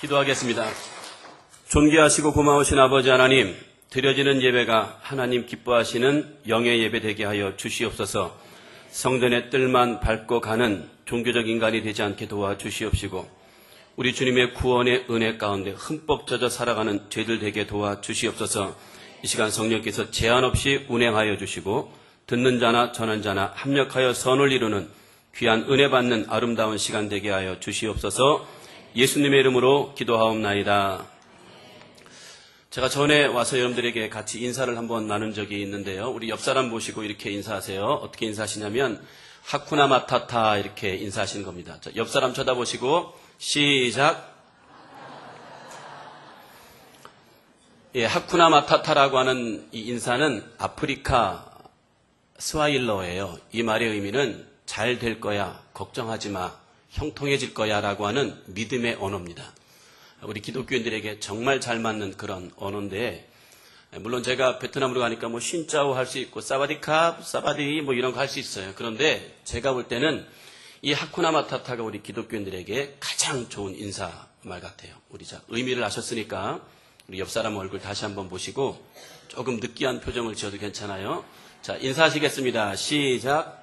기도하겠습니다. 존귀하시고 고마우신 아버지 하나님, 드려지는 예배가 하나님 기뻐하시는 영의 예배 되게 하여 주시옵소서. 성전의 뜰만 밟고 가는 종교적 인간이 되지 않게 도와주시옵시고, 우리 주님의 구원의 은혜 가운데 흠뻑 젖어 살아가는 죄들 되게 도와주시옵소서. 이 시간 성령께서 제한 없이 운행하여 주시고, 듣는 자나 전한 자나 합력하여 선을 이루는 귀한 은혜 받는 아름다운 시간 되게 하여 주시옵소서. 예수님의 이름으로 기도하옵나이다. 제가 전에 와서 여러분들에게 같이 인사를 한번 나눈 적이 있는데요. 우리 옆 사람 보시고 이렇게 인사하세요. 어떻게 인사하시냐면 하쿠나 마타타 이렇게 인사하시는 겁니다. 옆 사람 쳐다보시고 시작. 예, 하쿠나 마타타라고 하는 이 인사는 아프리카 스와힐러예요. 이 말의 의미는 잘 될 거야, 걱정하지 마, 형통해질 거야 라고 하는 믿음의 언어입니다. 우리 기독교인들에게 정말 잘 맞는 그런 언어인데, 물론 제가 베트남으로 가니까 뭐 쉰짜오 할 수 있고 사바디캅, 사바디 뭐 이런 거 할 수 있어요. 그런데 제가 볼 때는 이 하쿠나 마타타가 우리 기독교인들에게 가장 좋은 인사말 같아요. 우리 자 의미를 아셨으니까 우리 옆 사람 얼굴 다시 한번 보시고 조금 느끼한 표정을 지어도 괜찮아요. 자, 인사하시겠습니다. 시작.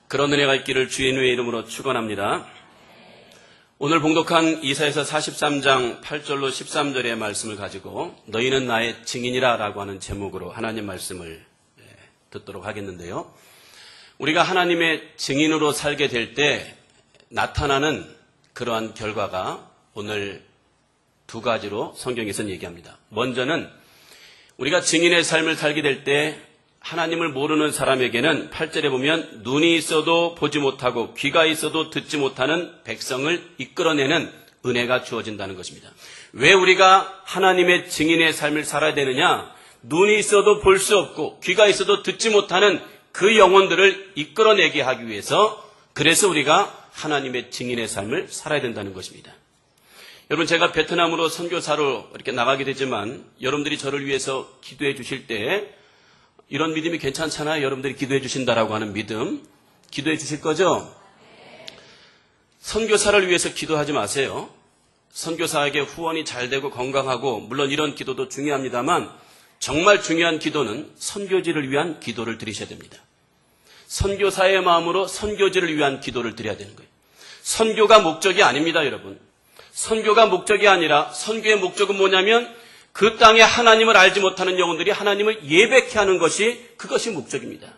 그런 은혜가 있기를 주인의 이름으로 축원합니다. 오늘 봉독한 이사야서 43장 8절로 13절의 말씀을 가지고 너희는 나의 증인이라 라고 하는 제목으로 하나님 말씀을 듣도록 하겠는데요. 우리가 하나님의 증인으로 살게 될 때 나타나는 그러한 결과가 오늘 두 가지로 성경에서는 얘기합니다. 먼저는 우리가 증인의 삶을 살게 될 때 하나님을 모르는 사람에게는 8절에 보면 눈이 있어도 보지 못하고 귀가 있어도 듣지 못하는 백성을 이끌어내는 은혜가 주어진다는 것입니다. 왜 우리가 하나님의 증인의 삶을 살아야 되느냐? 눈이 있어도 볼 수 없고 귀가 있어도 듣지 못하는 그 영혼들을 이끌어내게 하기 위해서, 그래서 우리가 하나님의 증인의 삶을 살아야 된다는 것입니다. 여러분, 제가 베트남으로 선교사로 이렇게 나가게 되지만 여러분들이 저를 위해서 기도해 주실 때 이런 믿음이 괜찮잖아요. 여러분들이 기도해 주신다라고 하는 믿음. 기도해 주실 거죠? 선교사를 위해서 기도하지 마세요. 선교사에게 후원이 잘 되고 건강하고, 물론 이런 기도도 중요합니다만 정말 중요한 기도는 선교지를 위한 기도를 드리셔야 됩니다. 선교사의 마음으로 선교지를 위한 기도를 드려야 되는 거예요. 선교가 목적이 아닙니다, 여러분. 선교가 목적이 아니라 선교의 목적은 뭐냐면 그 땅에 하나님을 알지 못하는 영혼들이 하나님을 예배케 하는 것이, 그것이 목적입니다.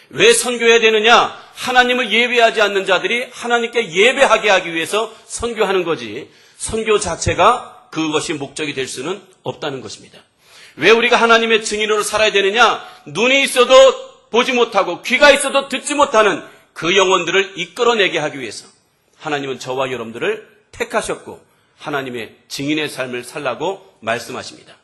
왜 선교해야 되느냐? 하나님을 예배하지 않는 자들이 하나님께 예배하게 하기 위해서 선교하는 거지, 선교 자체가 그것이 목적이 될 수는 없다는 것입니다. 왜 우리가 하나님의 증인으로 살아야 되느냐? 눈이 있어도 보지 못하고 귀가 있어도 듣지 못하는 그 영혼들을 이끌어내게 하기 위해서 하나님은 저와 여러분들을 택하셨고 하나님의 증인의 삶을 살라고 말씀하십니다.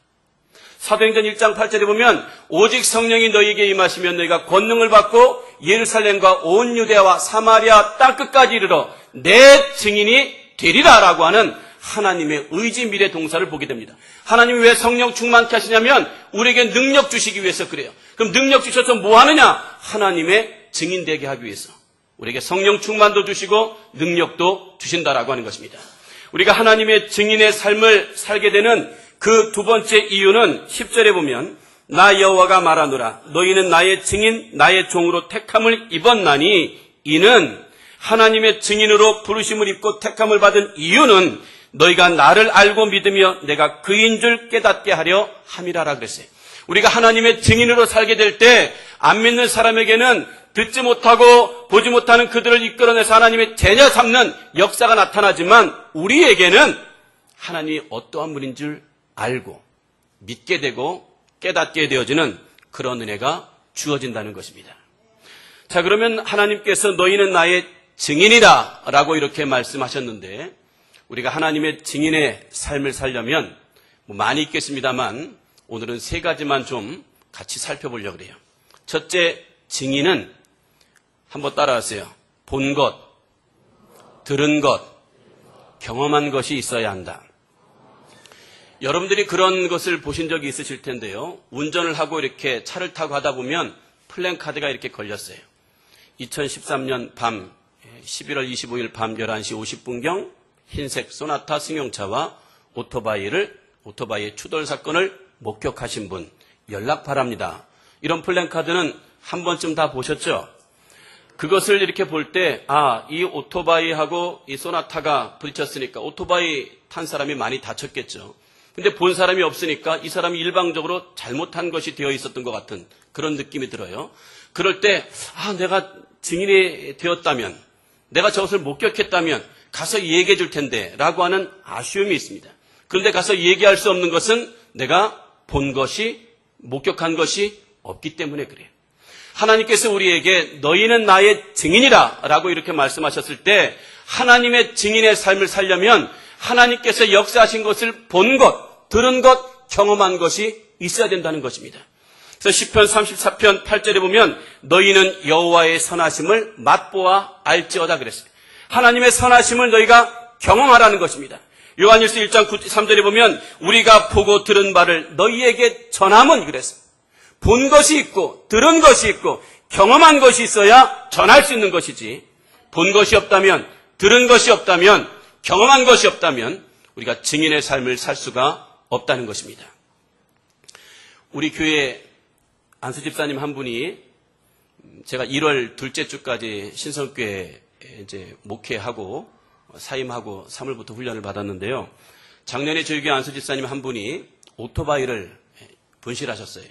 사도행전 1장 8절에 보면 오직 성령이 너희에게 임하시면 너희가 권능을 받고 예루살렘과 온 유대와 사마리아 땅끝까지 이르러 내 증인이 되리라 라고 하는 하나님의 의지 미래 동사를 보게 됩니다. 하나님이 왜 성령 충만케 하시냐면 우리에게 능력 주시기 위해서 그래요. 그럼 능력 주셔서 뭐 하느냐? 하나님의 증인 되게 하기 위해서 우리에게 성령 충만도 주시고 능력도 주신다라고 하는 것입니다. 우리가 하나님의 증인의 삶을 살게 되는 그 두 번째 이유는 10절에 보면 나 여호와가 말하노라 너희는 나의 증인 나의 종으로 택함을 입었나니, 이는 하나님의 증인으로 부르심을 입고 택함을 받은 이유는 너희가 나를 알고 믿으며 내가 그인 줄 깨닫게 하려 함이라라 그랬어요. 우리가 하나님의 증인으로 살게 될 때 안 믿는 사람에게는 듣지 못하고 보지 못하는 그들을 이끌어내서 하나님의 제자 삼는 역사가 나타나지만 우리에게는 하나님이 어떠한 분인 줄 알고 믿게 되고 깨닫게 되어지는 그런 은혜가 주어진다는 것입니다. 자, 그러면 하나님께서 너희는 나의 증인이다 라고 이렇게 말씀하셨는데, 우리가 하나님의 증인의 삶을 살려면 뭐 많이 있겠습니다만 오늘은 세 가지만 좀 같이 살펴보려고 그래요. 첫째, 증인은 한번 따라하세요. 본 것, 들은 것, 경험한 것이 있어야 한다. 여러분들이 그런 것을 보신 적이 있으실 텐데요. 운전을 하고 이렇게 차를 타고 하다 보면 플랜카드가 이렇게 걸렸어요. 2013년 밤 11월 25일 밤 11시 50분경 흰색 소나타 승용차와 오토바이의 추돌 사건을 목격하신 분 연락 바랍니다. 이런 플랜카드는 한 번쯤 다 보셨죠? 그것을 이렇게 볼 때, 이 오토바이하고 이 소나타가 부딪혔으니까 오토바이 탄 사람이 많이 다쳤겠죠. 근데 본 사람이 없으니까 이 사람이 일방적으로 잘못한 것이 되어 있었던 것 같은 그런 느낌이 들어요. 그럴 때, 내가 증인이 되었다면, 내가 저것을 목격했다면 가서 얘기해 줄 텐데 라고 하는 아쉬움이 있습니다. 그런데 가서 얘기할 수 없는 것은 내가 본 것이, 목격한 것이 없기 때문에 그래요. 하나님께서 우리에게 너희는 나의 증인이라 라고 이렇게 말씀하셨을 때 하나님의 증인의 삶을 살려면 하나님께서 역사하신 것을 본 것, 들은 것, 경험한 것이 있어야 된다는 것입니다. 그래서 시편 34편 8절에 보면 너희는 여호와의 선하심을 맛보아 알지어다 그랬어요. 하나님의 선하심을 너희가 경험하라는 것입니다. 요한일서 1장 3절에 보면 우리가 보고 들은 바를 너희에게 전함은 그랬어요. 본 것이 있고 들은 것이 있고 경험한 것이 있어야 전할 수 있는 것이지, 본 것이 없다면, 들은 것이 없다면, 경험한 것이 없다면 우리가 증인의 삶을 살 수가 없다는 것입니다. 우리 교회 안수 집사님 한 분이 제가 1월 둘째 주까지 신성교회 이제 목회하고 사임하고 3월부터 훈련을 받았는데요. 작년에 저희 교회 안수 집사님 한 분이 오토바이를 분실하셨어요.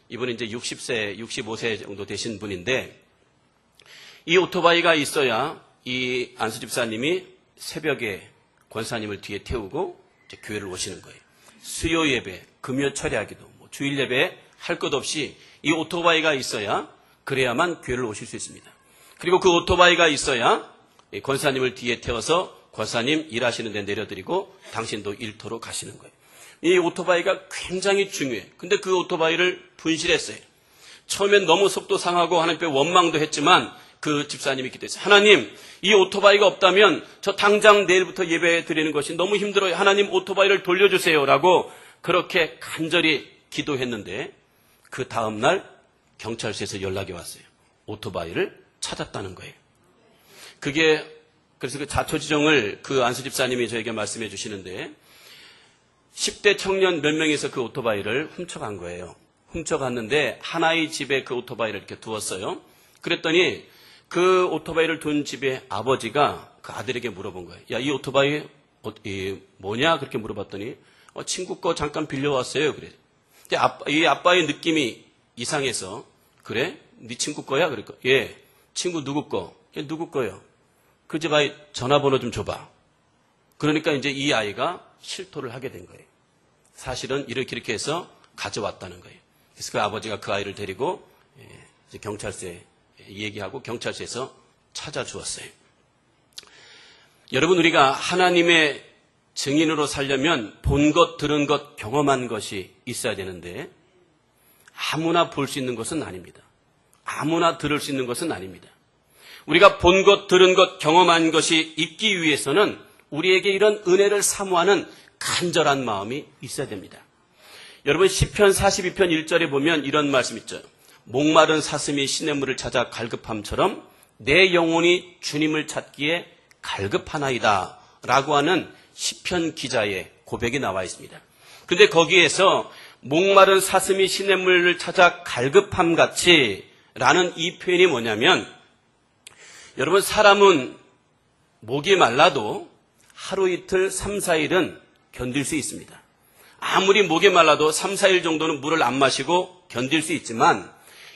이분은 이제 60세, 65세 정도 되신 분인데 이 오토바이가 있어야 이 안수 집사님이 새벽에 권사님을 뒤에 태우고 이제 교회를 오시는 거예요. 수요 예배, 금요 철야기도, 주일 예배 할 것 없이 이 오토바이가 있어야 그래야만 교회를 오실 수 있습니다. 그리고 그 오토바이가 있어야 권사님을 뒤에 태워서 권사님 일하시는 데 내려드리고 당신도 일터로 가시는 거예요. 이 오토바이가 굉장히 중요해요. 근데 그 오토바이를 분실했어요. 처음엔 너무 속도 상하고 하나님께 원망도 했지만 그 집사님이 기도했어요. 하나님, 이 오토바이가 없다면 저 당장 내일부터 예배 드리는 것이 너무 힘들어요. 하나님, 오토바이를 돌려주세요. 라고 그렇게 간절히 기도했는데 그 다음날 경찰서에서 연락이 왔어요. 오토바이를 찾았다는 거예요. 그래서 그 자초지종을 그 안수 집사님이 저에게 말씀해 주시는데 10대 청년 몇 명이서 그 오토바이를 훔쳐간 거예요. 훔쳐갔는데 하나의 집에 그 오토바이를 이렇게 두었어요. 그랬더니 그 오토바이를 둔 집의 아버지가 그 아들에게 물어본 거예요. 야, 이 오토바이 뭐냐? 그렇게 물어봤더니 친구 거 잠깐 빌려왔어요. 그래. 이 아빠의 느낌이 이상해서 그래? 네 친구 거야? 그러니까 예. 친구 누구 거? 예, 누구 거요? 그 집 아이 전화번호 좀 줘봐. 그러니까 이제 이 아이가 실토를 하게 된 거예요. 사실은 이렇게 해서 가져왔다는 거예요. 그래서 그 아버지가 그 아이를 데리고 이제 경찰서에 얘기하고 경찰서에서 찾아주었어요. 여러분, 우리가 하나님의 증인으로 살려면 본 것, 들은 것, 경험한 것이 있어야 되는데 아무나 볼 수 있는 것은 아닙니다. 아무나 들을 수 있는 것은 아닙니다. 우리가 본 것, 들은 것, 경험한 것이 있기 위해서는 우리에게 이런 은혜를 사모하는 간절한 마음이 있어야 됩니다. 여러분, 시편 42편 1절에 보면 이런 말씀 있죠. 목마른 사슴이 시냇물을 찾아 갈급함처럼 내 영혼이 주님을 찾기에 갈급하나이다 라고 하는 시편 기자의 고백이 나와 있습니다. 그런데 거기에서 목마른 사슴이 시냇물을 찾아 갈급함같이 라는 이 표현이 뭐냐면, 여러분, 사람은 목이 말라도 하루 이틀 3, 4일은 견딜 수 있습니다. 아무리 목이 말라도 3, 4일 정도는 물을 안 마시고 견딜 수 있지만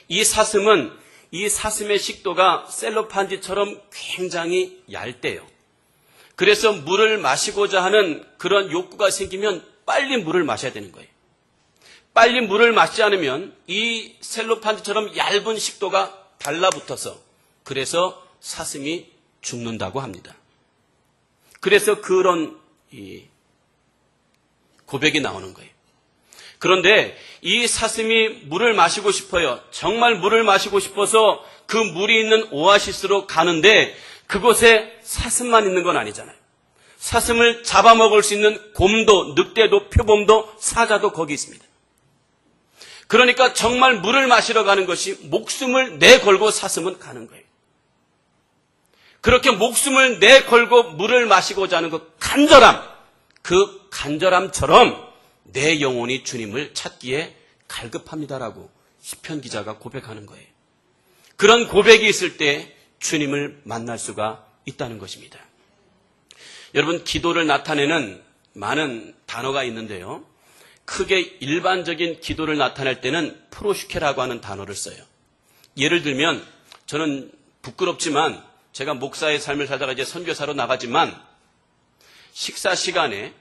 이 사슴의 식도가 셀로판지처럼 굉장히 얇대요. 그래서 물을 마시고자 하는 그런 욕구가 생기면 빨리 물을 마셔야 되는 거예요. 빨리 물을 마시지 않으면 이 셀로판지처럼 얇은 식도가 달라붙어서 그래서 사슴이 죽는다고 합니다. 그래서 그런 고백이 나오는 거예요. 그런데 이 사슴이 물을 마시고 싶어요. 정말 물을 마시고 싶어서 그 물이 있는 오아시스로 가는데 그곳에 사슴만 있는 건 아니잖아요. 사슴을 잡아먹을 수 있는 곰도, 늑대도, 표범도, 사자도 거기 있습니다. 그러니까 정말 물을 마시러 가는 것이 목숨을 내걸고 사슴은 가는 거예요. 그렇게 목숨을 내걸고 물을 마시고자 하는 그 간절함처럼 내 영혼이 주님을 찾기에 갈급합니다라고 시편 기자가 고백하는 거예요. 그런 고백이 있을 때 주님을 만날 수가 있다는 것입니다. 여러분, 기도를 나타내는 많은 단어가 있는데요. 크게 일반적인 기도를 나타낼 때는 프로슈케라고 하는 단어를 써요. 예를 들면 저는 부끄럽지만 제가 목사의 삶을 살다가 이제 선교사로 나가지만 식사 시간에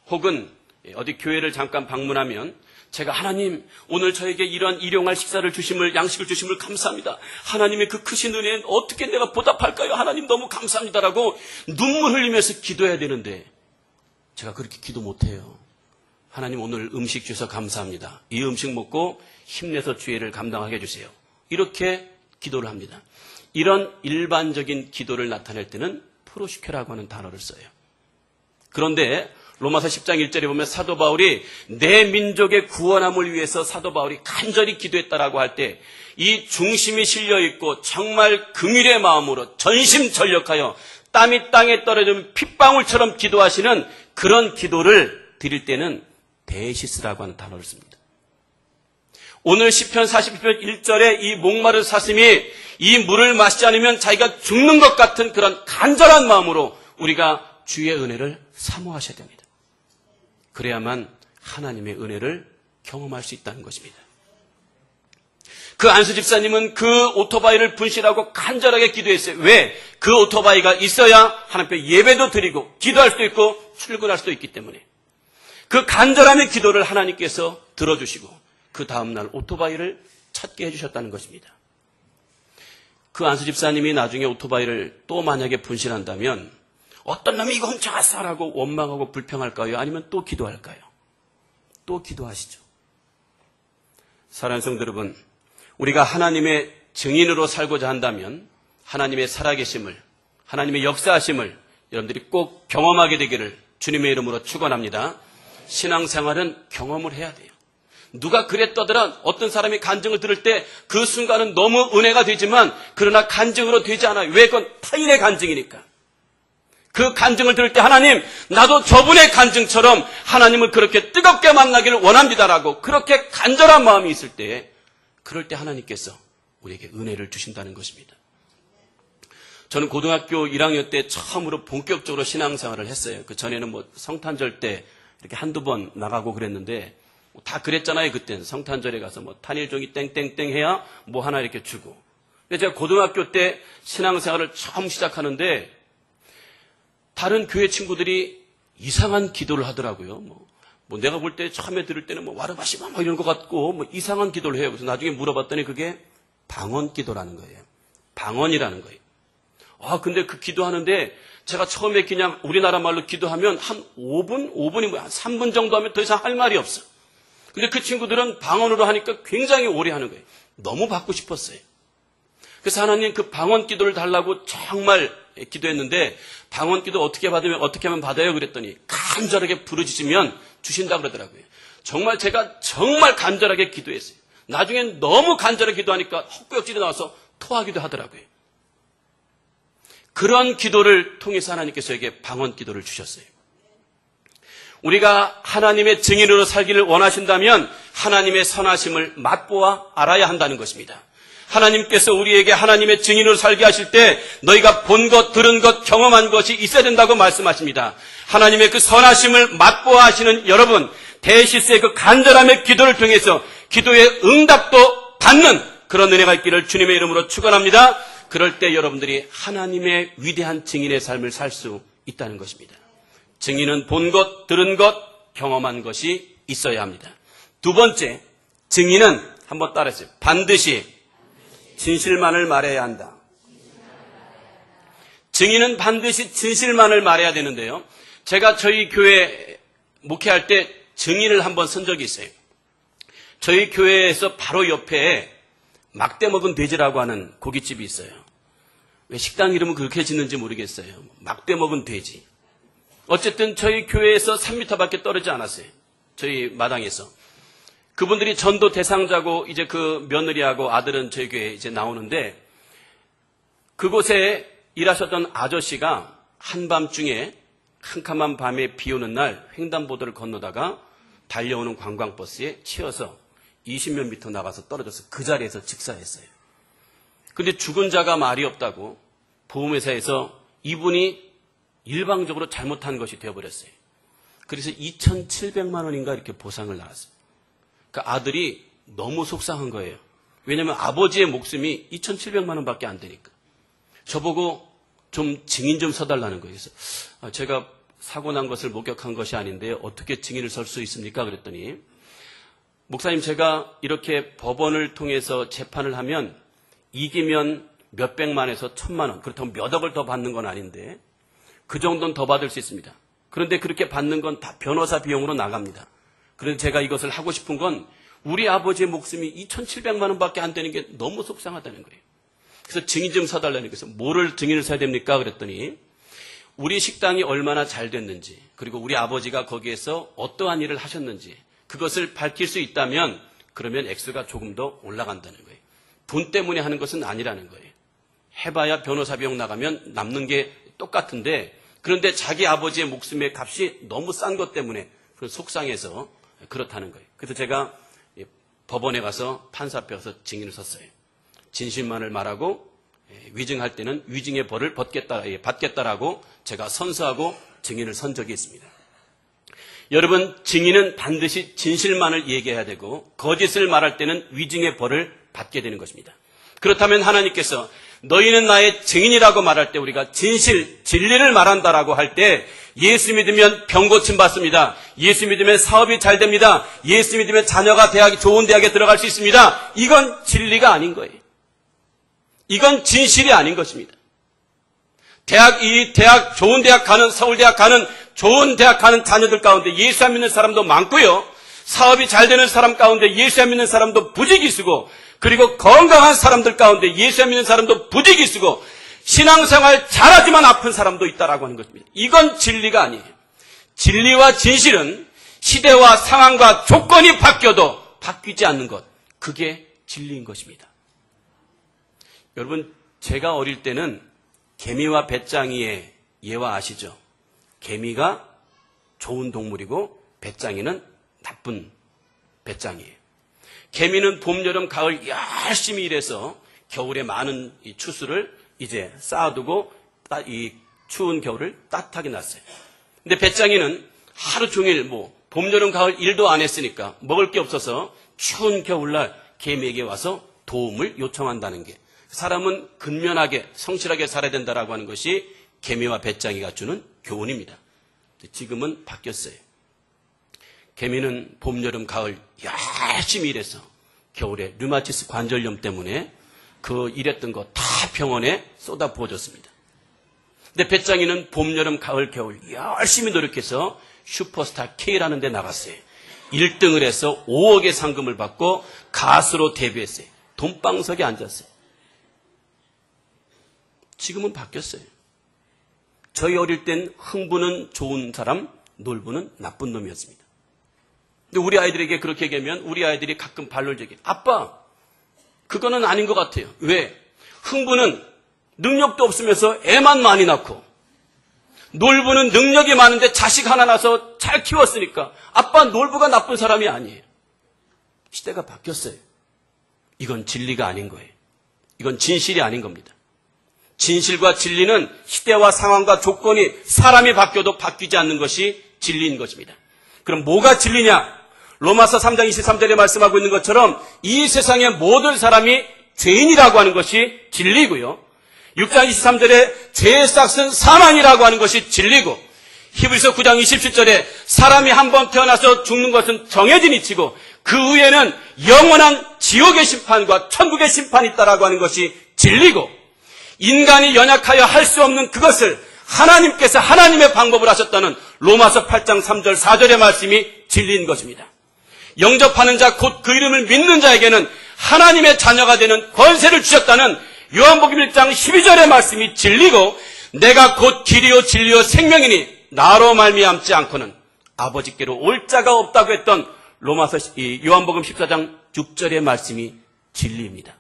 혹은 어디 교회를 잠깐 방문하면 제가 하나님 오늘 저에게 이런 일용할 식사를 주심을 양식을 주심을 감사합니다. 하나님의 그 크신 은혜에 어떻게 내가 보답할까요? 하나님 너무 감사합니다라고 눈물 흘리면서 기도해야 되는데 제가 그렇게 기도 못해요. 하나님 오늘 음식 주셔서 감사합니다. 이 음식 먹고 힘내서 주의를 감당하게 해주세요. 이렇게 기도를 합니다. 이런 일반적인 기도를 나타낼 때는 프로슈케라고 하는 단어를 써요. 그런데 로마서 10장 1절에 보면 사도 바울이 내 민족의 구원함을 위해서 사도 바울이 간절히 기도했다라고 할 때 이 중심이 실려있고 정말 긍휼의 마음으로 전심전력하여 땀이 땅에 떨어지는 핏방울처럼 기도하시는 그런 기도를 드릴 때는 데시스라고 하는 단어를 씁니다. 오늘 시편 42편 1절에 이 목마른 사슴이 이 물을 마시지 않으면 자기가 죽는 것 같은 그런 간절한 마음으로 우리가 주의 은혜를 사모하셔야 됩니다. 그래야만 하나님의 은혜를 경험할 수 있다는 것입니다. 그 안수 집사님은 그 오토바이를 분실하고 간절하게 기도했어요. 왜? 그 오토바이가 있어야 하나님께 예배도 드리고 기도할 수도 있고 출근할 수도 있기 때문에 그 간절함의 기도를 하나님께서 들어주시고 그 다음날 오토바이를 찾게 해주셨다는 것입니다. 그 안수 집사님이 나중에 오토바이를 또 만약에 분실한다면 어떤 놈이 이거 훔쳐갔어라고 원망하고 불평할까요? 아니면 또 기도할까요? 또 기도하시죠. 사랑하는 성도 여러분, 우리가 하나님의 증인으로 살고자 한다면 하나님의 살아계심을, 하나님의 역사하심을 여러분들이 꼭 경험하게 되기를 주님의 이름으로 축원합니다. 신앙생활은 경험을 해야 돼요. 누가 그랬더더라 어떤 사람이 간증을 들을 때 그 순간은 너무 은혜가 되지만 그러나 간증으로 되지 않아요. 왜? 그건 타인의 간증이니까. 그 간증을 들을 때 하나님 나도 저분의 간증처럼 하나님을 그렇게 뜨겁게 만나기를 원합니다라고 그렇게 간절한 마음이 있을 때 그럴 때 하나님께서 우리에게 은혜를 주신다는 것입니다. 저는 고등학교 1학년 때 처음으로 본격적으로 신앙생활을 했어요. 그 전에는 뭐 성탄절 때 이렇게 한두 번 나가고 그랬는데 다 그랬잖아요. 그때는 성탄절에 가서 뭐 탄일종이 땡땡땡 해야 뭐 하나 이렇게 주고. 근데 제가 고등학교 때 신앙생활을 처음 시작하는데 다른 교회 친구들이 이상한 기도를 하더라고요. 뭐 내가 볼 때 처음에 들을 때는 뭐 와르바시바 뭐 이런 것 같고 뭐 이상한 기도를 해요. 그래서 나중에 물어봤더니 그게 방언 기도라는 거예요. 방언이라는 거예요. 근데 그 기도하는데 제가 처음에 그냥 우리나라 말로 기도하면 한 5분이 뭐야 한 3분 정도 하면 더 이상 할 말이 없어. 근데 그 친구들은 방언으로 하니까 굉장히 오래 하는 거예요. 너무 받고 싶었어요. 그래서 하나님 그 방언 기도를 달라고 정말 기도했는데 방언 기도 어떻게 하면 받아요? 그랬더니 간절하게 부르짖으면 주신다 그러더라고요. 정말 제가 정말 간절하게 기도했어요. 나중엔 너무 간절하게 기도하니까 헛구역질이 나와서 토하기도 하더라고요. 그런 기도를 통해서 하나님께서 저에게 방언 기도를 주셨어요. 우리가 하나님의 증인으로 살기를 원하신다면 하나님의 선하심을 맛보아 알아야 한다는 것입니다. 하나님께서 우리에게 하나님의 증인으로 살게 하실 때 너희가 본 것, 들은 것, 경험한 것이 있어야 된다고 말씀하십니다. 하나님의 그 선하심을 맛보아 하시는 여러분, 데시스의 그 간절함의 기도를 통해서 기도의 응답도 받는 그런 은혜가 있기를 주님의 이름으로 축원합니다. 그럴 때 여러분들이 하나님의 위대한 증인의 삶을 살 수 있다는 것입니다. 증인은 본 것, 들은 것, 경험한 것이 있어야 합니다. 두 번째, 증인은 한번 따라했어요. 반드시 진실만을 말해야 한다. 증인은 반드시 진실만을 말해야 되는데요. 제가 저희 교회 목회할 때 증인을 한번 쓴 적이 있어요. 저희 교회에서 바로 옆에 막대 먹은 돼지라고 하는 고깃집이 있어요. 왜 식당 이름은 그렇게 짓는지 모르겠어요. 막대 먹은 돼지. 어쨌든 저희 교회에서 3m밖에 떨어지지 않았어요. 저희 마당에서. 그분들이 전도 대상자고 이제 그 며느리하고 아들은 저희 교회에 이제 나오는데 그곳에 일하셨던 아저씨가 한밤중에 캄캄한 밤에 비 오는 날 횡단보도를 건너다가 달려오는 관광버스에 치여서 20몇 미터 나가서 떨어져서 그 자리에서 직사했어요. 근데 죽은 자가 말이 없다고 보험회사에서 이분이 일방적으로 잘못한 것이 되어버렸어요. 그래서 2,700만 원인가 이렇게 보상을 나왔어요. 그 아들이 너무 속상한 거예요. 왜냐하면 아버지의 목숨이 2,700만 원밖에 안 되니까. 저보고 좀 증인 좀 서달라는 거예요. 그래서 제가 사고 난 것을 목격한 것이 아닌데 어떻게 증인을 설 수 있습니까? 그랬더니 목사님, 제가 이렇게 법원을 통해서 재판을 하면 이기면 몇백만에서 1,000만 원, 그렇다고 몇 억을 더 받는 건 아닌데 그 정도는 더 받을 수 있습니다. 그런데 그렇게 받는 건 다 변호사 비용으로 나갑니다. 그런데 제가 이것을 하고 싶은 건 우리 아버지의 목숨이 2,700만 원밖에 안 되는 게 너무 속상하다는 거예요. 그래서 증인 좀 서달라는 거예요. 뭐를 증인을 서야 됩니까? 그랬더니 우리 식당이 얼마나 잘 됐는지, 그리고 우리 아버지가 거기에서 어떠한 일을 하셨는지 그것을 밝힐 수 있다면 그러면 액수가 조금 더 올라간다는 거예요. 돈 때문에 하는 것은 아니라는 거예요. 해봐야 변호사 비용 나가면 남는 게 똑같은데, 그런데 자기 아버지의 목숨의 값이 너무 싼 것 때문에 속상해서 그렇다는 거예요. 그래서 제가 법원에 가서 판사 앞에서 증인을 섰어요. 진실만을 말하고 위증할 때는 위증의 벌을 받겠다라고 제가 선서하고 증인을 선 적이 있습니다. 여러분, 증인은 반드시 진실만을 얘기해야 되고 거짓을 말할 때는 위증의 벌을 받게 되는 것입니다. 그렇다면 하나님께서 너희는 나의 증인이라고 말할 때 우리가 진리를 말한다라고 할 때 예수 믿으면 병 고침 받습니다. 예수 믿으면 사업이 잘 됩니다. 예수 믿으면 자녀가 좋은 대학에 들어갈 수 있습니다. 이건 진리가 아닌 거예요. 이건 진실이 아닌 것입니다. 좋은 대학 가는, 서울대학 가는, 좋은 대학 가는 자녀들 가운데 예수 안 믿는 사람도 많고요. 사업이 잘 되는 사람 가운데 예수 안 믿는 사람도 부지기수고, 그리고 건강한 사람들 가운데 예수 안 믿는 사람도 부지기수고, 신앙생활 잘하지만 아픈 사람도 있다라고 하는 것입니다. 이건 진리가 아니에요. 진리와 진실은 시대와 상황과 조건이 바뀌어도 바뀌지 않는 것, 그게 진리인 것입니다. 여러분, 제가 어릴 때는 개미와 배짱이의 예화 아시죠? 개미가 좋은 동물이고 배짱이는 나쁜 배짱이에요. 개미는 봄, 여름, 가을 열심히 일해서 겨울에 많은 이 추수를 이제 쌓아두고 이 추운 겨울을 따뜻하게 놨어요. 근데 배짱이는 하루 종일 봄, 여름, 가을 일도 안 했으니까 먹을 게 없어서 추운 겨울날 개미에게 와서 도움을 요청한다는 게, 사람은 근면하게 성실하게 살아야 된다라고 하는 것이 개미와 배짱이가 주는 교훈입니다. 지금은 바뀌었어요. 개미는 봄, 여름, 가을 열심히 일해서 겨울에 류마티스 관절염 때문에 그 일했던 거 다 병원에 쏟아 부어줬습니다. 근데 배짱이는 봄, 여름, 가을, 겨울 열심히 노력해서 슈퍼스타 K라는 데 나갔어요. 1등을 해서 5억의 상금을 받고 가수로 데뷔했어요. 돈방석에 앉았어요. 지금은 바뀌었어요. 저희 어릴 땐 흥부는 좋은 사람, 놀부는 나쁜 놈이었습니다. 근데 우리 아이들에게 그렇게 얘기하면 우리 아이들이 가끔 반론을 제기해요. 아빠, 그거는 아닌 것 같아요. 왜? 흥부는 능력도 없으면서 애만 많이 낳고, 놀부는 능력이 많은데 자식 하나 낳아서 잘 키웠으니까 아빠 놀부가 나쁜 사람이 아니에요. 시대가 바뀌었어요. 이건 진리가 아닌 거예요. 이건 진실이 아닌 겁니다. 진실과 진리는 시대와 상황과 조건이 사람이 바뀌어도 바뀌지 않는 것이 진리인 것입니다. 그럼 뭐가 진리냐? 로마서 3장 23절에 말씀하고 있는 것처럼 이 세상의 모든 사람이 죄인이라고 하는 것이 진리고요. 6장 23절에 죄의 싹은 사망이라고 하는 것이 진리고, 히브리서 9장 27절에 사람이 한 번 태어나서 죽는 것은 정해진 이치고 그 후에는 영원한 지옥의 심판과 천국의 심판이 있다라고 하는 것이 진리고, 인간이 연약하여 할 수 없는 그것을 하나님께서 하나님의 방법을 하셨다는 로마서 8장 3절 4절의 말씀이 진리인 것입니다. 영접하는 자 곧 그 이름을 믿는 자에게는 하나님의 자녀가 되는 권세를 주셨다는 요한복음 1장 12절의 말씀이 진리고, 내가 곧 길이요 진리요 생명이니 나로 말미암지 않고는 아버지께로 올 자가 없다고 했던 요한복음 14장 6절의 말씀이 진리입니다.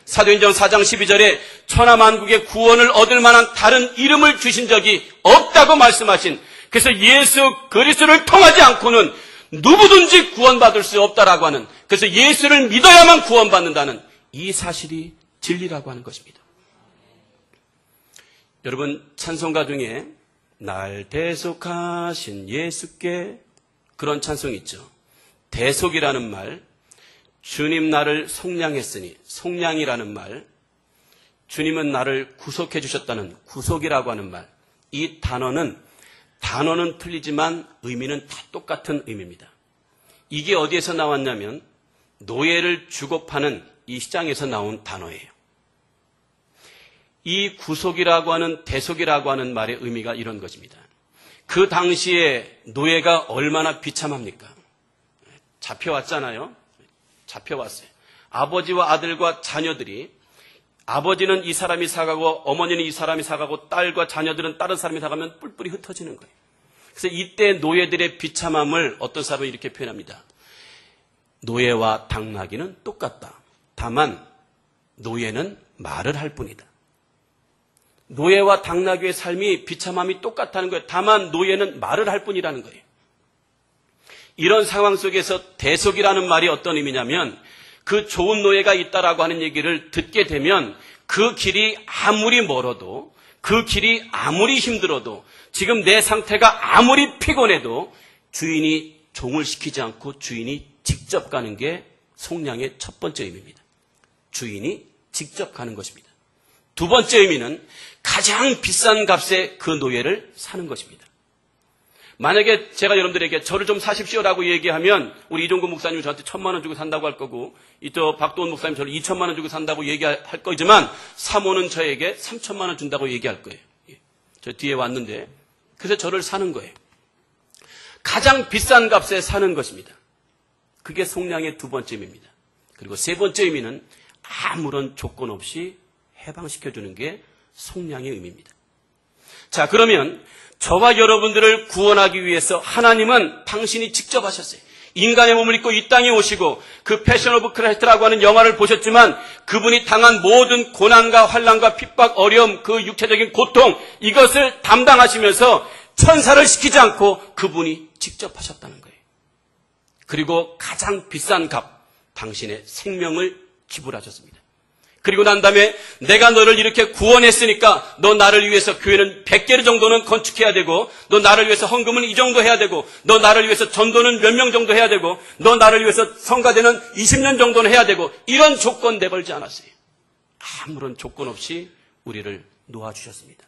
사도행전 4장 12절에 천하만국의 구원을 얻을 만한 다른 이름을 주신 적이 없다고 말씀하신, 그래서 예수 그리스도를 통하지 않고는 누구든지 구원받을 수 없다라고 하는, 그래서 예수를 믿어야만 구원받는다는 이 사실이 진리라고 하는 것입니다. 여러분, 찬송가 중에 날 대속하신 예수께 그런 찬송이 있죠. 대속이라는 말, 주님 나를 속량했으니, 속량이라는 말, 주님은 나를 구속해 주셨다는 구속이라고 하는 말, 이 단어는 틀리지만 의미는 다 똑같은 의미입니다. 이게 어디에서 나왔냐면 노예를 주고 파는 이 시장에서 나온 단어예요. 이 구속이라고 하는, 대속이라고 하는 말의 의미가 이런 것입니다. 그 당시에 노예가 얼마나 비참합니까? 잡혀왔잖아요. 잡혀왔어요. 아버지와 아들과 자녀들이, 아버지는 이 사람이 사가고 어머니는 이 사람이 사가고 딸과 자녀들은 다른 사람이 사가면 뿔뿔이 흩어지는 거예요. 그래서 이때 노예들의 비참함을 어떤 사람은 이렇게 표현합니다. 노예와 당나귀는 똑같다. 다만 노예는 말을 할 뿐이다. 노예와 당나귀의 삶이, 비참함이 똑같다는 거예요. 다만 노예는 말을 할 뿐이라는 거예요. 이런 상황 속에서 대속이라는 말이 어떤 의미냐면, 그 좋은 노예가 있다라고 하는 얘기를 듣게 되면 그 길이 아무리 멀어도, 그 길이 아무리 힘들어도, 지금 내 상태가 아무리 피곤해도 주인이 종을 시키지 않고 주인이 직접 가는 게 속량의 첫 번째 의미입니다. 주인이 직접 가는 것입니다. 두 번째 의미는 가장 비싼 값에 그 노예를 사는 것입니다. 만약에 제가 여러분들에게 저를 좀 사십시오라고 얘기하면 우리 이종구 목사님이 저한테 1,000만 원 주고 산다고 할 거고, 이쪽 박도원 목사님 저를 2,000만 원 주고 산다고 얘기할 거지만, 사모는 저에게 3,000만 원 준다고 얘기할 거예요. 저 뒤에 왔는데, 그래서 저를 사는 거예요. 가장 비싼 값에 사는 것입니다. 그게 속량의 두 번째 의미입니다. 그리고 세 번째 의미는 아무런 조건 없이 해방시켜주는 게 속량의 의미입니다. 자, 그러면 저와 여러분들을 구원하기 위해서 하나님은 당신이 직접 하셨어요. 인간의 몸을 입고 이 땅에 오시고, 그 패션 오브 크라이스트라고 하는 영화를 보셨지만 그분이 당한 모든 고난과 환난과 핍박, 어려움, 그 육체적인 고통, 이것을 담당하시면서 천사를 시키지 않고 그분이 직접 하셨다는 거예요. 그리고 가장 비싼 값, 당신의 생명을 지불하셨습니다. 그리고 난 다음에 내가 너를 이렇게 구원했으니까 너 나를 위해서 교회는 100개를 정도는 건축해야 되고, 너 나를 위해서 헌금은 이 정도 해야 되고, 너 나를 위해서 전도는 몇 명 정도 해야 되고, 너 나를 위해서 성가대는 20년 정도는 해야 되고, 이런 조건 내걸지 않았어요. 아무런 조건 없이 우리를 놓아주셨습니다.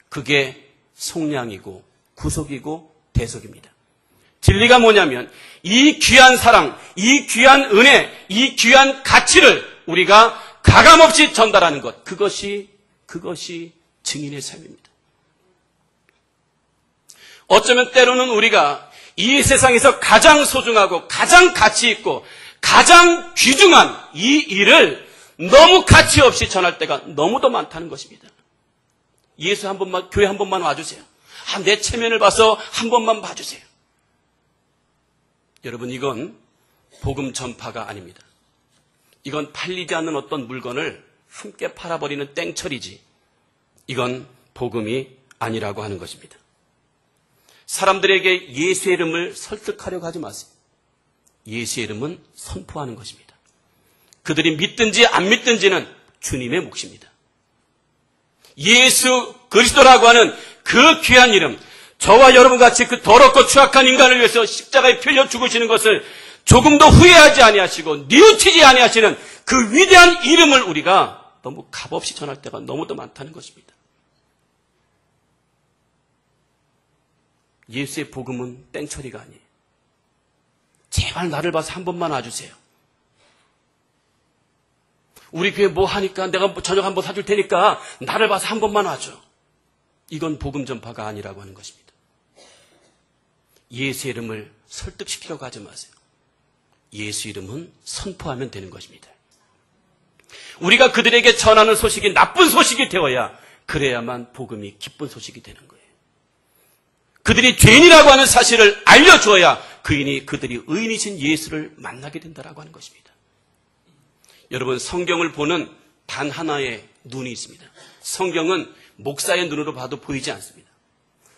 그게 속량이고 구속이고 대속입니다. 진리가 뭐냐면 이 귀한 사랑, 이 귀한 은혜, 이 귀한 가치를 우리가 가감없이 전달하는 것, 그것이 증인의 삶입니다. 어쩌면 때로는 우리가 이 세상에서 가장 소중하고 가장 가치 있고 가장 귀중한 이 일을 너무 가치 없이 전할 때가 너무도 많다는 것입니다. 예수 한 번만, 교회 한 번만 와주세요. 내 체면을 봐서 한 번만 봐주세요. 여러분, 이건 복음 전파가 아닙니다. 이건 팔리지 않는 어떤 물건을 함께 팔아버리는 땡처리지, 이건 복음이 아니라고 하는 것입니다. 사람들에게 예수의 이름을 설득하려고 하지 마세요. 예수의 이름은 선포하는 것입니다. 그들이 믿든지 안 믿든지는 주님의 몫입니다. 예수 그리스도라고 하는 그 귀한 이름, 저와 여러분같이 그 더럽고 추악한 인간을 위해서 십자가에 풀려 죽으시는 것을 조금도 후회하지 아니하시고 뉘우치지 아니하시는 그 위대한 이름을 우리가 너무 값없이 전할 때가 너무도 많다는 것입니다. 예수의 복음은 땡처리가 아니에요. 제발 나를 봐서 한 번만 와주세요. 우리 교회 뭐 하니까 내가 저녁 한 번 사줄 테니까 나를 봐서 한 번만 와줘. 이건 복음 전파가 아니라고 하는 것입니다. 예수의 이름을 설득시키려고 하지 마세요. 예수 이름은 선포하면 되는 것입니다. 우리가 그들에게 전하는 소식이 나쁜 소식이 되어야, 그래야만 복음이 기쁜 소식이 되는 거예요. 그들이 죄인이라고 하는 사실을 알려주어야 그들이 의인이신 예수를 만나게 된다라고 하는 것입니다. 여러분, 성경을 보는 단 하나의 눈이 있습니다. 성경은 목사의 눈으로 봐도 보이지 않습니다.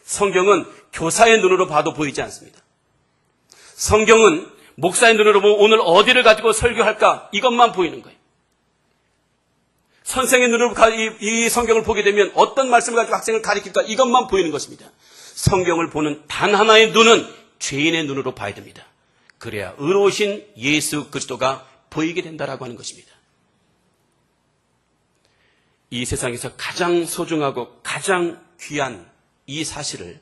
성경은 교사의 눈으로 봐도 보이지 않습니다. 성경은 목사의 눈으로 보고 오늘 어디를 가지고 설교할까 이것만 보이는 거예요. 선생의 눈으로 이 성경을 보게 되면 어떤 말씀을 가지고 학생을 가리킬까 이것만 보이는 것입니다. 성경을 보는 단 하나의 눈은 죄인의 눈으로 봐야 됩니다. 그래야 의로우신 예수 그리스도가 보이게 된다라고 하는 것입니다. 이 세상에서 가장 소중하고 가장 귀한 이 사실을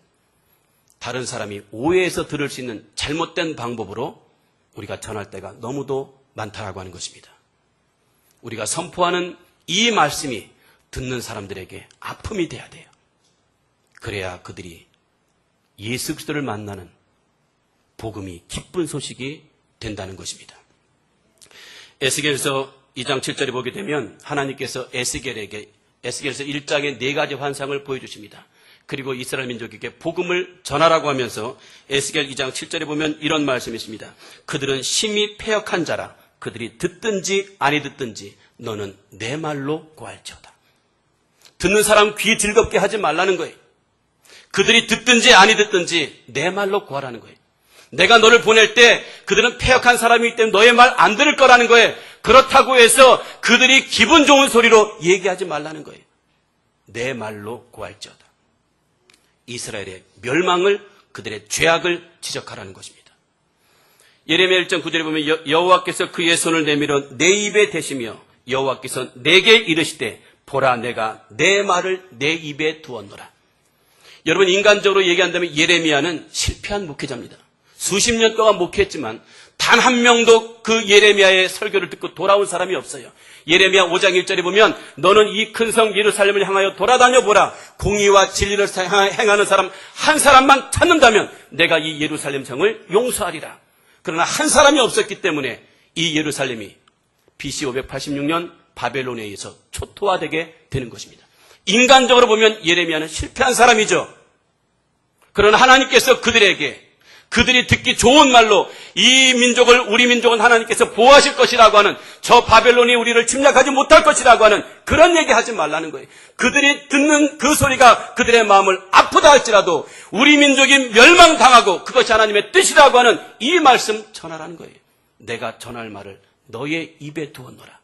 다른 사람이 오해해서 들을 수 있는 잘못된 방법으로 우리가 전할 때가 너무도 많다라고 하는 것입니다. 우리가 선포하는 이 말씀이 듣는 사람들에게 아픔이 돼야 돼요. 그래야 그들이 예수 그리스도를 만나는 복음이 기쁜 소식이 된다는 것입니다. 에스겔서 2장 7절에 보게 되면 하나님께서 에스겔서 1장의 4가지 환상을 보여주십니다. 그리고 이스라엘 민족에게 복음을 전하라고 하면서 에스겔 2장 7절에 보면 이런 말씀이 있습니다. 그들은 심히 패역한 자라. 그들이 듣든지 아니 듣든지 너는 내 말로 고할지어다. 듣는 사람 귀 즐겁게 하지 말라는 거예요. 그들이 듣든지 아니 듣든지 내 말로 고하라는 거예요. 내가 너를 보낼 때 그들은 패역한 사람이기 때문에 너의 말 안 들을 거라는 거예요. 그렇다고 해서 그들이 기분 좋은 소리로 얘기하지 말라는 거예요. 내 말로 고할지어다. 이스라엘의 멸망을, 그들의 죄악을 지적하라는 것입니다. 예레미야 1장 9절에 보면 여호와께서 그의 손을 내밀어 내 입에 대시며 여호와께서 내게 이르시되 보라 내가 내 말을 내 입에 두었노라. 여러분 인간적으로 얘기한다면 예레미야는 실패한 목회자입니다. 수십 년 동안 목회했지만 단 한 명도 그 예레미야의 설교를 듣고 돌아온 사람이 없어요. 예레미야 5장 1절에 보면 너는 이 큰 성 예루살렘을 향하여 돌아다녀 보라. 공의와 진리를 행하는 사람 한 사람만 찾는다면 내가 이 예루살렘 성을 용서하리라. 그러나 한 사람이 없었기 때문에 이 예루살렘이 BC 586년 바벨론에 의해서 초토화되게 되는 것입니다. 인간적으로 보면 예레미야는 실패한 사람이죠. 그러나 하나님께서 그들이 듣기 좋은 말로 이 민족을 우리 민족은 하나님께서 보호하실 것이라고 하는 저 바벨론이 우리를 침략하지 못할 것이라고 하는 그런 얘기하지 말라는 거예요. 그들이 듣는 그 소리가 그들의 마음을 아프다 할지라도 우리 민족이 멸망당하고 그것이 하나님의 뜻이라고 하는 이 말씀 전하라는 거예요. 내가 전할 말을 너의 입에 두었노라.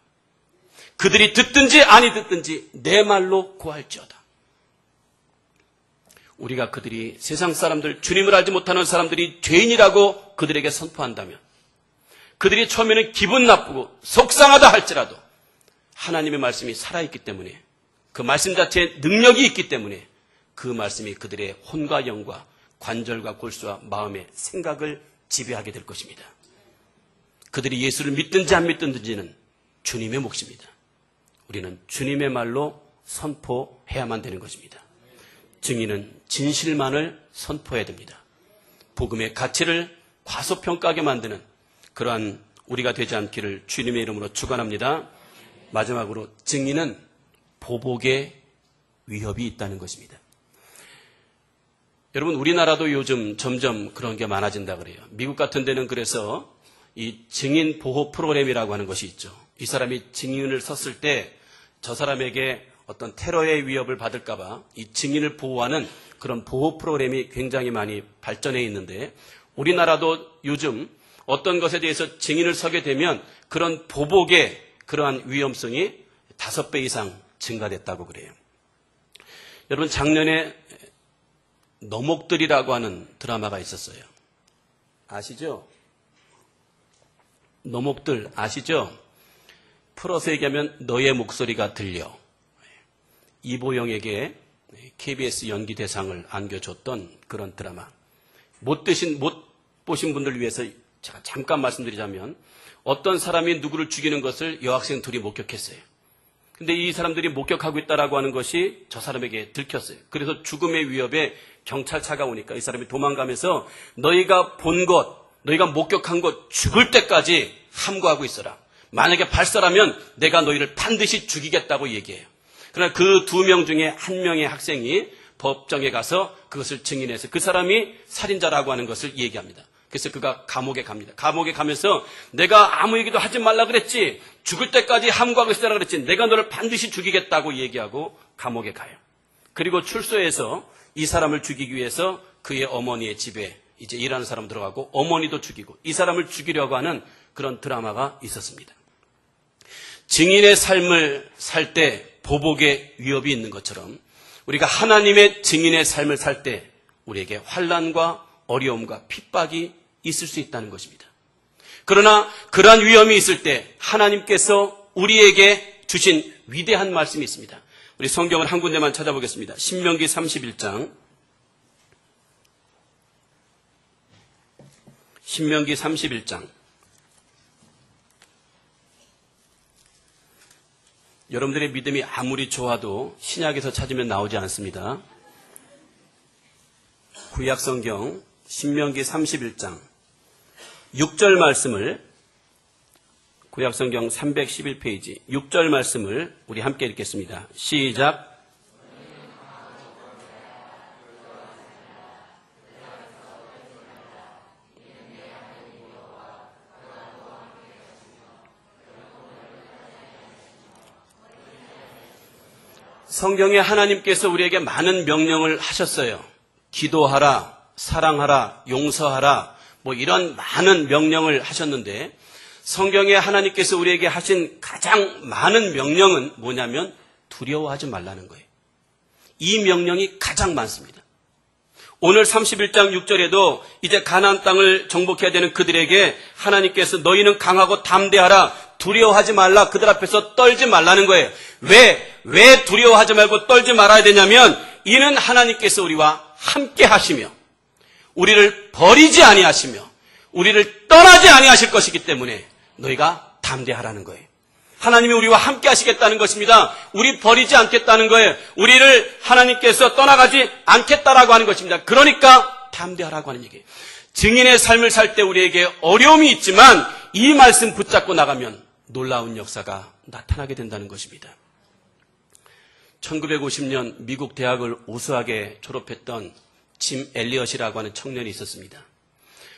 그들이 듣든지 아니 듣든지 내 말로 고할지어다. 우리가 그들이 세상 사람들, 주님을 알지 못하는 사람들이 죄인이라고 그들에게 선포한다면 그들이 처음에는 기분 나쁘고 속상하다 할지라도 하나님의 말씀이 살아있기 때문에 그 말씀 자체에 능력이 있기 때문에 그 말씀이 그들의 혼과 영과 관절과 골수와 마음의 생각을 지배하게 될 것입니다. 그들이 예수를 믿든지 안 믿든지는 주님의 몫입니다. 우리는 주님의 말로 선포해야만 되는 것입니다. 증인은 진실만을 선포해야 됩니다. 복음의 가치를 과소평가하게 만드는 그러한 우리가 되지 않기를 주님의 이름으로 축원합니다. 마지막으로 증인은 보복의 위협이 있다는 것입니다. 여러분 우리나라도 요즘 점점 그런 게 많아진다 그래요. 미국 같은 데는 그래서 이 증인 보호 프로그램이라고 하는 것이 있죠. 이 사람이 증인을 섰을 때 저 사람에게 어떤 테러의 위협을 받을까 봐 이 증인을 보호하는 그런 보호 프로그램이 굉장히 많이 발전해 있는데 우리나라도 요즘 어떤 것에 대해서 증인을 서게 되면 그런 보복의 그러한 위험성이 5배 이상 증가됐다고 그래요. 여러분 작년에 너목들이라고 하는 드라마가 있었어요. 아시죠? 너목들 아시죠? 풀어서 얘기하면 너의 목소리가 들려. 이보영에게 KBS 연기 대상을 안겨줬던 그런 드라마. 못 보신 분들 위해서 제가 잠깐 말씀드리자면 어떤 사람이 누구를 죽이는 것을 여학생 둘이 목격했어요. 근데 이 사람들이 목격하고 있다라고 하는 것이 저 사람에게 들켰어요. 그래서 죽음의 위협에 경찰차가 오니까 이 사람이 도망가면서 너희가 본 것, 너희가 목격한 것 죽을 때까지 함구하고 있어라. 만약에 발설하면 내가 너희를 반드시 죽이겠다고 얘기해요. 그러나 그 2명 중에 1명의 학생이 법정에 가서 그것을 증인해서 그 사람이 살인자라고 하는 것을 얘기합니다. 그래서 그가 감옥에 갑니다. 감옥에 가면서 내가 아무 얘기도 하지 말라 그랬지. 죽을 때까지 함구하고 있으라 그랬지. 내가 너를 반드시 죽이겠다고 얘기하고 감옥에 가요. 그리고 출소해서 이 사람을 죽이기 위해서 그의 어머니의 집에 이제 일하는 사람 들어가고 어머니도 죽이고 이 사람을 죽이려고 하는 그런 드라마가 있었습니다. 증인의 삶을 살 때 보복의 위협이 있는 것처럼 우리가 하나님의 증인의 삶을 살 때 우리에게 환난과 어려움과 핍박이 있을 수 있다는 것입니다. 그러나 그러한 위험이 있을 때 하나님께서 우리에게 주신 위대한 말씀이 있습니다. 우리 성경을 한 군데만 찾아보겠습니다. 신명기 31장. 신명기 31장. 여러분들의 믿음이 아무리 좋아도 신약에서 찾으면 나오지 않습니다. 구약성경 신명기 31장 6절 말씀을 구약성경 311페이지 6절 말씀을 우리 함께 읽겠습니다. 시작. 성경에 하나님께서 우리에게 많은 명령을 하셨어요. 기도하라, 사랑하라, 용서하라, 이런 많은 명령을 하셨는데 성경에 하나님께서 우리에게 하신 가장 많은 명령은 뭐냐면 두려워하지 말라는 거예요. 이 명령이 가장 많습니다. 오늘 31장 6절에도 이제 가나안 땅을 정복해야 되는 그들에게 하나님께서 너희는 강하고 담대하라, 두려워하지 말라, 그들 앞에서 떨지 말라는 거예요. 왜 두려워하지 말고 떨지 말아야 되냐면 이는 하나님께서 우리와 함께 하시며 우리를 버리지 아니하시며 우리를 떠나지 아니하실 것이기 때문에 너희가 담대하라는 거예요. 하나님이 우리와 함께 하시겠다는 것입니다. 우리 버리지 않겠다는 거예요. 우리를 하나님께서 떠나가지 않겠다라고 하는 것입니다. 그러니까 담대하라고 하는 얘기예요. 증인의 삶을 살 때 우리에게 어려움이 있지만 이 말씀 붙잡고 나가면 놀라운 역사가 나타나게 된다는 것입니다. 1950년 미국 대학을 우수하게 졸업했던 짐 엘리엇이라고 하는 청년이 있었습니다.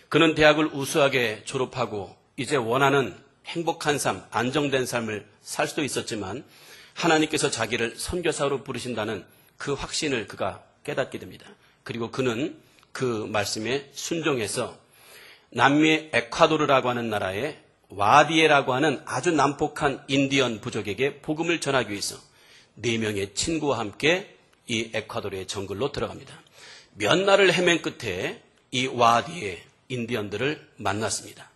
그는 대학을 우수하게 졸업하고 이제 원하는 행복한 삶, 안정된 삶을 살 수도 있었지만 하나님께서 자기를 선교사로 부르신다는 그 확신을 그가 깨닫게 됩니다. 그리고 그는 그 말씀에 순종해서 남미의 에콰도르라고 하는 나라의 와디에라고 하는 아주 난폭한 인디언 부족에게 복음을 전하기 위해서 4명의 친구와 함께 이 에콰도르의 정글로 들어갑니다. 몇 날을 헤맨 끝에 이 와디에 인디언들을 만났습니다.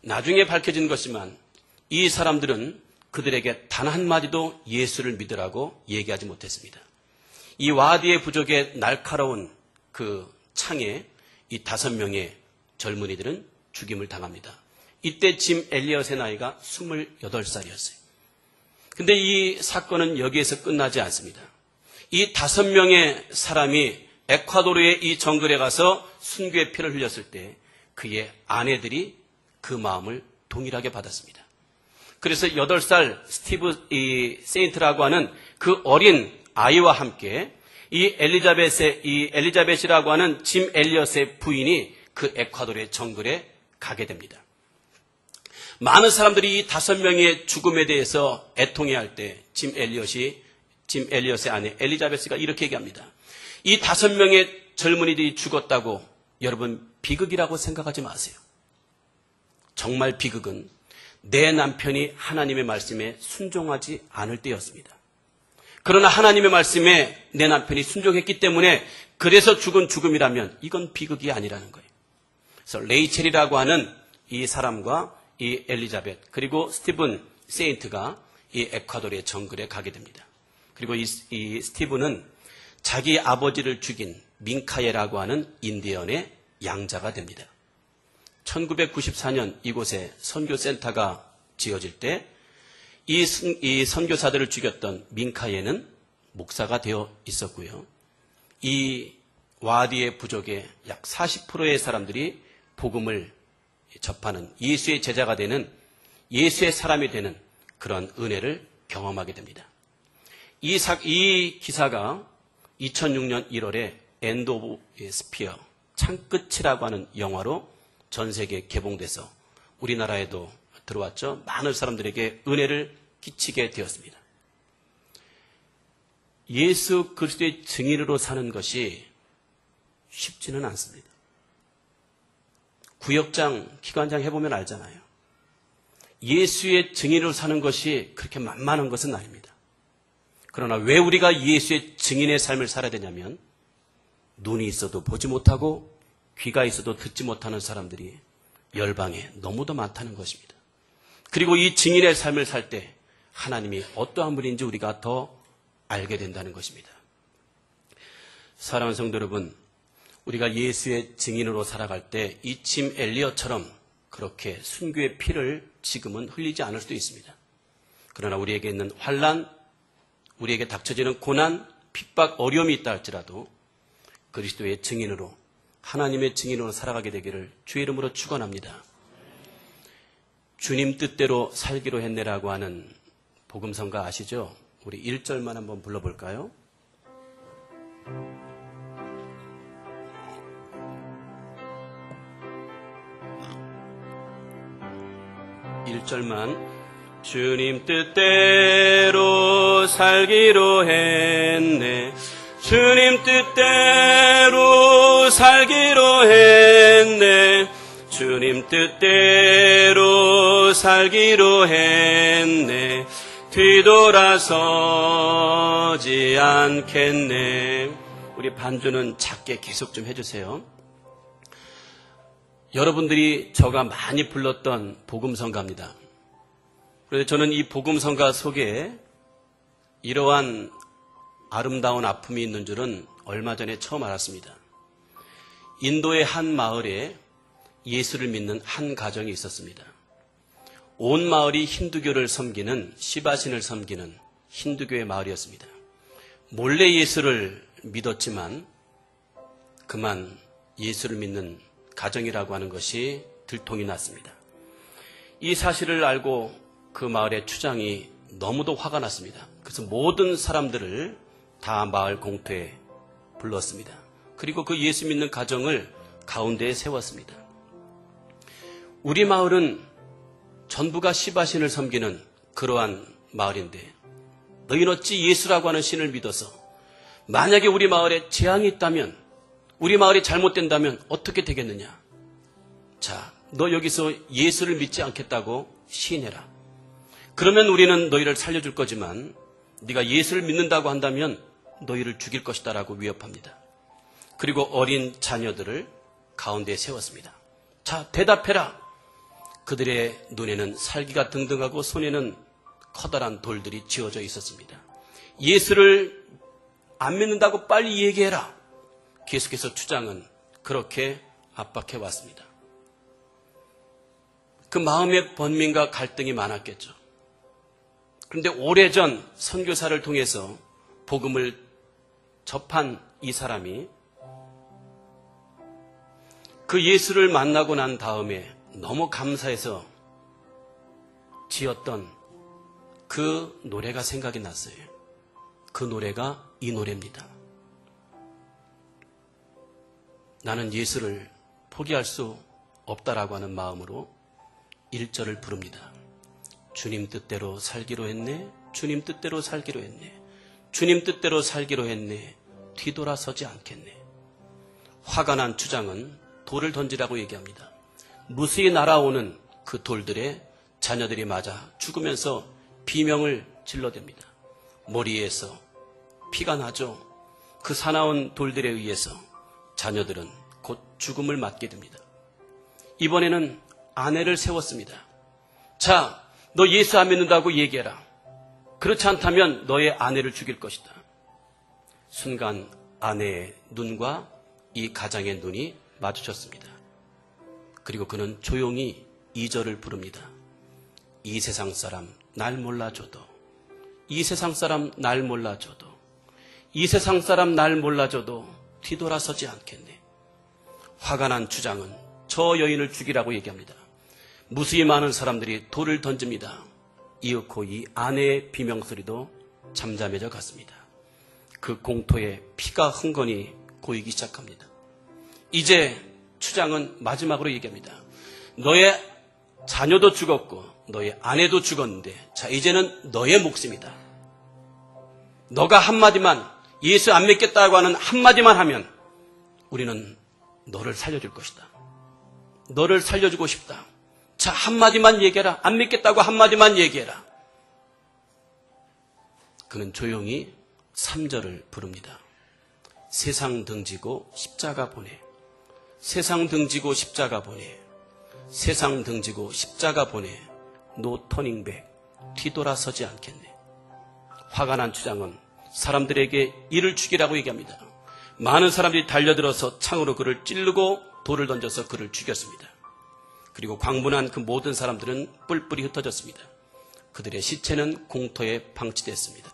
나중에 밝혀진 것이지만 이 사람들은 그들에게 단 한마디도 예수를 믿으라고 얘기하지 못했습니다. 이 와디의 부족의 날카로운 그 창에 이 5명의 젊은이들은 죽임을 당합니다. 이때 짐 엘리엇의 나이가 28살이었어요. 근데 이 사건은 여기에서 끝나지 않습니다. 이 5명의 사람이 에콰도르의 이 정글에 가서 순교의 피를 흘렸을 때 그의 아내들이 그 마음을 동일하게 받았습니다. 그래서 8살 스티브 세인트라고 하는 그 어린 아이와 함께 이 엘리자벳이라고 하는 짐 엘리엇의 부인이 그 에콰도르의 정글에 가게 됩니다. 많은 사람들이 이 5명의 죽음에 대해서 애통해할 때 짐 엘리엇의 아내 엘리자베스가 이렇게 얘기합니다. 이 5명의 젊은이들이 죽었다고 여러분 비극이라고 생각하지 마세요. 정말 비극은 내 남편이 하나님의 말씀에 순종하지 않을 때였습니다. 그러나 하나님의 말씀에 내 남편이 순종했기 때문에 그래서 죽은 죽음이라면 이건 비극이 아니라는 거예요. 그래서 레이첼이라고 하는 이 사람과 이 엘리자벳 그리고 스티븐 세인트가 이 에콰도르의 정글에 가게 됩니다. 그리고 이 스티븐은 자기 아버지를 죽인 민카예라고 하는 인디언의 양자가 됩니다. 1994년 이곳에 선교센터가 지어질 때 이 선교사들을 죽였던 민카예는 목사가 되어 있었고요. 이 와디의 부족의 약 40%의 사람들이 복음을 접하는 예수의 제자가 되는 예수의 사람이 되는 그런 은혜를 경험하게 됩니다. 이 기사가 2006년 1월에 엔드 오브 스피어 창끝이라고 하는 영화로 전 세계에 개봉돼서 우리나라에도 들어왔죠. 많은 사람들에게 은혜를 끼치게 되었습니다. 예수 그리스도의 증인으로 사는 것이 쉽지는 않습니다. 구역장, 기관장 해보면 알잖아요. 예수의 증인으로 사는 것이 그렇게 만만한 것은 아닙니다. 그러나 왜 우리가 예수의 증인의 삶을 살아야 되냐면 눈이 있어도 보지 못하고 귀가 있어도 듣지 못하는 사람들이 열방에 너무도 많다는 것입니다. 그리고 이 증인의 삶을 살 때 하나님이 어떠한 분인지 우리가 더 알게 된다는 것입니다. 사랑하는 성도 여러분, 우리가 예수의 증인으로 살아갈 때 이 짐 엘리엇처럼 그렇게 순교의 피를 지금은 흘리지 않을 수도 있습니다. 그러나 우리에게 있는 환난, 우리에게 닥쳐지는 고난, 핍박, 어려움이 있다 할지라도 그리스도의 증인으로, 하나님의 증인으로 살아가게 되기를 주의 이름으로 축원합니다. 주님 뜻대로 살기로 했네라고 하는 복음성가 아시죠? 우리 1절만 한번 불러볼까요? 주님 뜻대로 살기로 했네. 주님 뜻대로 살기로 했네. 주님 뜻대로 살기로 했네. 뒤돌아서지 않겠네. 우리 반주는 작게 계속 좀 해주세요. 여러분들이 저가 많이 불렀던 복음성가입니다. 그래서 저는 이 복음성가 속에 이러한 아름다운 아픔이 있는 줄은 얼마 전에 처음 알았습니다. 인도의 한 마을에 예수를 믿는 한 가정이 있었습니다. 온 마을이 힌두교를 섬기는, 시바신을 섬기는 힌두교의 마을이었습니다. 몰래 예수를 믿었지만 그만 예수를 믿는 가정이라고 하는 것이 들통이 났습니다. 이 사실을 알고 그 마을의 추장이 너무도 화가 났습니다. 그래서 모든 사람들을 다 마을 공터에 불렀습니다. 그리고 그 예수 믿는 가정을 가운데에 세웠습니다. 우리 마을은 전부가 시바신을 섬기는 그러한 마을인데 너희는 어찌 예수라고 하는 신을 믿어서 만약에 우리 마을에 재앙이 있다면, 우리 마을이 잘못된다면 어떻게 되겠느냐? 자, 너 여기서 예수를 믿지 않겠다고 시인해라. 그러면 우리는 너희를 살려줄 거지만 네가 예수를 믿는다고 한다면 너희를 죽일 것이다 라고 위협합니다. 그리고 어린 자녀들을 가운데에 세웠습니다. 자, 대답해라. 그들의 눈에는 살기가 등등하고 손에는 커다란 돌들이 쥐어져 있었습니다. 예수를 안 믿는다고 빨리 얘기해라. 계속해서 추장은 그렇게 압박해 왔습니다. 그 마음의 번민과 갈등이 많았겠죠. 그런데 오래전 선교사를 통해서 복음을 접한 이 사람이 그 예수를 만나고 난 다음에 너무 감사해서 지었던 그 노래가 생각이 났어요. 그 노래가 이 노래입니다. 나는 예수를 포기할 수 없다라고 하는 마음으로 1절을 부릅니다. 주님 뜻대로 살기로 했네. 주님 뜻대로 살기로 했네. 주님 뜻대로 살기로 했네. 뒤돌아서지 않겠네. 화가 난 추장은 돌을 던지라고 얘기합니다. 무수히 날아오는 그 돌들에 자녀들이 맞아 죽으면서 비명을 질러댑니다. 머리에서 피가 나죠. 그 사나운 돌들에 의해서 자녀들은 곧 죽음을 맞게 됩니다. 이번에는 아내를 세웠습니다. 자, 너 예수 안 믿는다고 얘기해라. 그렇지 않다면 너의 아내를 죽일 것이다. 순간 아내의 눈과 이 가장의 눈이 마주쳤습니다. 그리고 그는 조용히 2절을 부릅니다. 이 세상 사람 날 몰라줘도, 이 세상 사람 날 몰라줘도, 이 세상 사람 날 몰라줘도 뒤돌아서지 않겠네. 화가 난 주장은 저 여인을 죽이라고 얘기합니다. 무수히 많은 사람들이 돌을 던집니다. 이윽고 이 아내의 비명소리도 잠잠해져 갔습니다. 그 공터에 피가 흥건히 고이기 시작합니다. 이제 추장은 마지막으로 얘기합니다. 너의 자녀도 죽었고 너의 아내도 죽었는데 자 이제는 너의 몫입니다. 너가 한마디만 예수 안 믿겠다고 하는 한마디만 하면 우리는 너를 살려줄 것이다. 너를 살려주고 싶다. 자 한마디만 얘기해라. 안 믿겠다고 한마디만 얘기해라. 그는 조용히 3절을 부릅니다. 세상 등지고 십자가 보내. 세상 등지고 십자가 보내. 세상 등지고 십자가 보내. 노 터닝백. 뒤돌아서지 않겠네. 화가 난 추장은 사람들에게 이를 죽이라고 얘기합니다. 많은 사람들이 달려들어서 창으로 그를 찌르고 돌을 던져서 그를 죽였습니다. 그리고 광분한 그 모든 사람들은 뿔뿔이 흩어졌습니다. 그들의 시체는 공터에 방치됐습니다.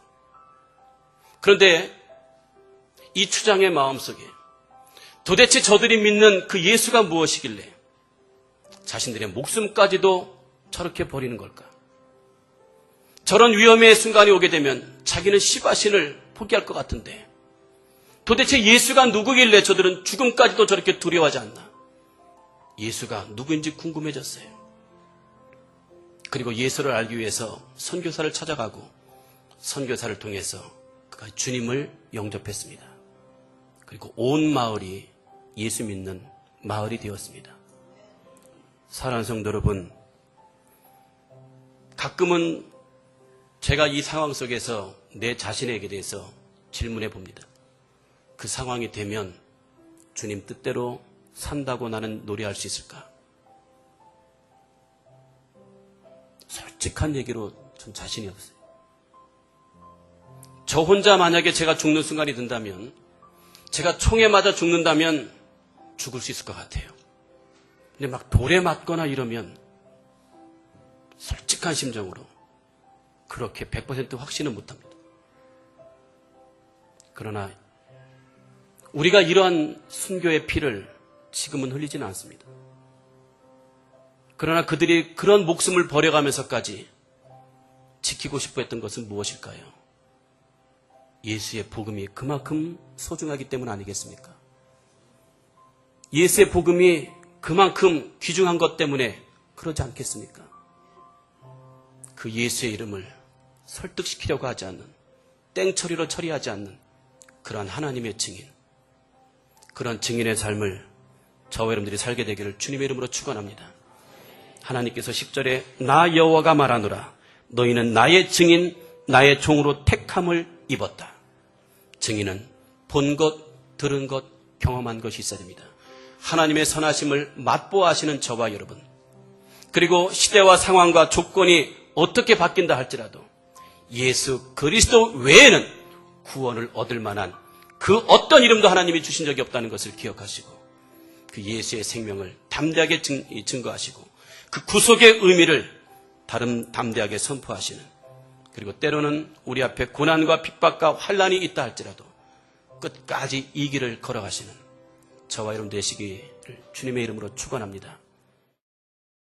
그런데 이 추장의 마음속에 도대체 저들이 믿는 그 예수가 무엇이길래 자신들의 목숨까지도 저렇게 버리는 걸까? 저런 위험의 순간이 오게 되면 자기는 시바신을 포기할 것 같은데 도대체 예수가 누구길래 저들은 죽음까지도 저렇게 두려워하지 않나? 예수가 누구인지 궁금해졌어요. 그리고 예수를 알기 위해서 선교사를 찾아가고 선교사를 통해서 그가 주님을 영접했습니다. 그리고 온 마을이 예수 믿는 마을이 되었습니다. 사랑하는 성도 여러분, 가끔은 제가 이 상황 속에서 내 자신에게 대해서 질문해 봅니다. 그 상황이 되면 주님 뜻대로 산다고 나는 노래할 수 있을까? 솔직한 얘기로 전 자신이 없어요. 저 혼자 만약에 제가 죽는 순간이 된다면, 제가 총에 맞아 죽는다면 죽을 수 있을 것 같아요. 근데 막 돌에 맞거나 이러면 솔직한 심정으로 그렇게 100% 확신은 못합니다. 그러나 우리가 이러한 순교의 피를 지금은 흘리지는 않습니다. 그러나 그들이 그런 목숨을 버려가면서까지 지키고 싶어 했던 것은 무엇일까요? 예수의 복음이 그만큼 소중하기 때문 아니겠습니까? 예수의 복음이 그만큼 귀중한 것 때문에 그러지 않겠습니까? 그 예수의 이름을 설득시키려고 하지 않는, 땡처리로 처리하지 않는 그러한 하나님의 증인, 그런 증인의 삶을 저와 여러분들이 살게 되기를 주님의 이름으로 축원합니다. 하나님께서 10절에 나 여호와가 말하노라 너희는 나의 증인 나의 종으로 택함을 입었다. 증인은 본 것, 들은 것, 경험한 것이 있어야 됩니다. 하나님의 선하심을 맛보아하시는 저와 여러분, 그리고 시대와 상황과 조건이 어떻게 바뀐다 할지라도 예수 그리스도 외에는 구원을 얻을 만한 그 어떤 이름도 하나님이 주신 적이 없다는 것을 기억하시고 그 예수의 생명을 담대하게 증거하시고 그 구속의 의미를 담대하게 선포하시는, 그리고 때로는 우리 앞에 고난과 핍박과 환난이 있다 할지라도 끝까지 이 길을 걸어가시는 저와 여러분 되시기를 주님의 이름으로 축원합니다.